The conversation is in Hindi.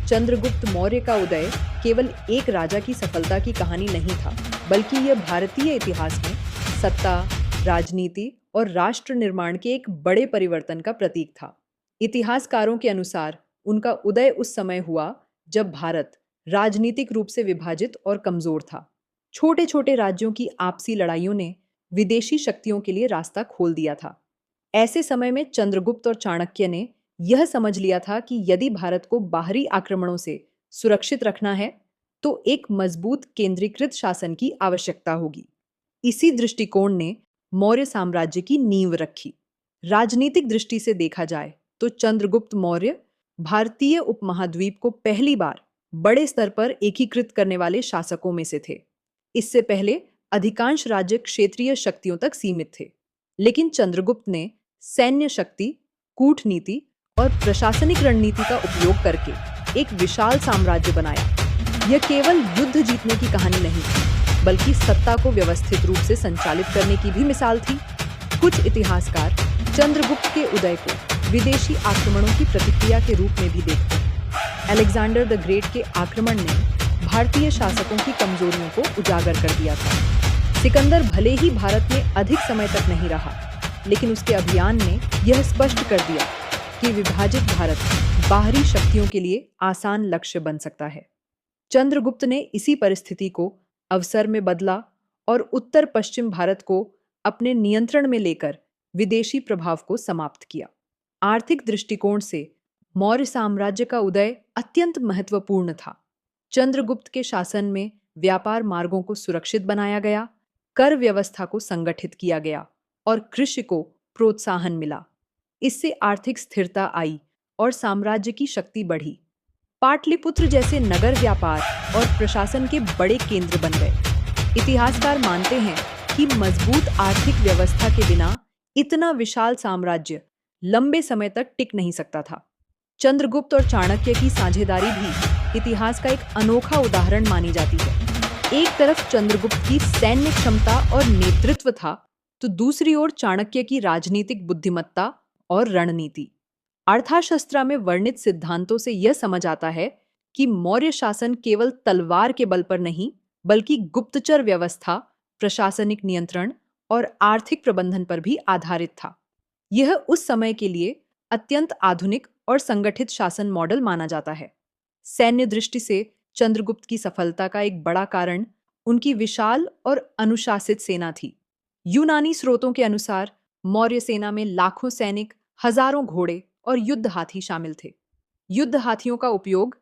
चंद्रगुप्त मौर्य का उदय केवल एक राजा की सफलता की कहानी नहीं था, बल्कि यह भारतीय इतिहास में सत्ता, राजनीति और राष्ट्र निर्माण के एक बड़े परिवर्तन का प्रतीक था। इतिहासकारों के अनुसार उनका उदय उस समय हुआ जब भारत राजनीतिक रूप से विभाजित और कमजोर था। छोटे-छोटे राज्यों की आपसी लड़ाइयों ने विदेशी शक्तियों के लिए रास्ता खोल दिया था। ऐसे समय में चंद्रगुप्त और चाणक्य ने यह समझ लिया था कि यदि भारत को बाहरी आक्रमणों से सुरक्षित रखना है, तो एक मजबूत केंद्रीकृत शासन की आवश्यकता होगी। इसी दृष्टिकोण ने मौर्य साम्राज्य की नींव रखी। राजनीतिक दृष्टि से देखा जाए तो चंद्रगुप्त मौर्य भारतीय उपमहाद्वीप को पहली बार बड़े स्तर पर एकीकृत करने वाले शासकों में से थे। इससे पहले अधिकांश राज्य क्षेत्रीय शक्तियों तक सीमित थे, लेकिन चंद्रगुप्त ने सैन्य शक्ति, कूटनीति और प्रशासनिक रणनीति का उपयोग करके एक विशाल साम्राज्य बनाया। यह केवल युद्ध जीतने की कहानी नहीं थी, बल्कि सत्ता को व्यवस्थित रूप से संचालित करने की भी मिसाल थी। कुछ इतिहासकार चंद्रगुप्त के उदय को विदेशी आक्रमणों की प्रतिक्रिया के रूप में भी देखते हैं। अलेक्जेंडर द ग्रेट के आक्रमण ने भारतीय शासकों की कमजोरियों को उजागर कर दिया था। सिकंदर भले ही भारत में अधिक समय तक नहीं रहा, लेकिन उसके अभियान ने यह स्पष्ट कर दिया कि विभाजित भारत बाहरी शक्तियों के लिए आसान लक्ष्य बन सकता है। चंद्रगुप्त ने इसी परिस्थिति को अवसर में बदला और उत्तर पश्चिम भारत को अपने नियंत्रण में लेकर विदेशी प्रभाव को समाप्त किया। आर्थिक दृष्टिकोण से मौर्य साम्राज्य का उदय अत्यंत महत्वपूर्ण था। चंद्रगुप्त के शासन में व्यापार मार्गों को सुरक्षित बनाया गया, कर व्यवस्था को संगठित किया गया और कृषि को प्रोत्साहन मिला। इससे आर्थिक स्थिरता आई और साम्राज्य की शक्ति बढ़ी। पाटलिपुत्र जैसे नगर व्यापार और प्रशासन के बड़े केंद्र बन गए। इतिहासकार मानते हैं कि मजबूत आर्थिक व्यवस्था के बिना इतना विशाल साम्राज्य लंबे समय तक टिक नहीं सकता था। चंद्रगुप्त और चाणक्य की साझेदारी भी इतिहास का एक अनोखा उदाहरण मानी जाती है। एक तरफ चंद्रगुप्त की सैन्य क्षमता और नेतृत्व था, तो दूसरी ओर चाणक्य की राजनीतिक बुद्धिमत्ता और रणनीति। अर्थशास्त्र में वर्णित सिद्धांतों से यह समझ आता है कि मौर्य शासन केवल तलवार के बल पर नहीं, बल्कि गुप्तचर व्यवस्था, प्रशासनिक नियंत्रण और आर्थिक प्रबंधन पर भी आधारित था। यह उस समय के लिए अत्यंत आधुनिक और संगठित शासन मॉडल माना जाता है। सैन्य दृष्टि से चंद्रगुप्त की सफलता का एक बड़ा कारण उनकी विशाल और अनुशासित सेना थी। यूनानी स्रोतों के अनुसार मौर्य सेना में लाखों सैनिक, हजारों घोड़े और युद्ध हाथी शामिल थे। युद्ध हाथियों का उपयोग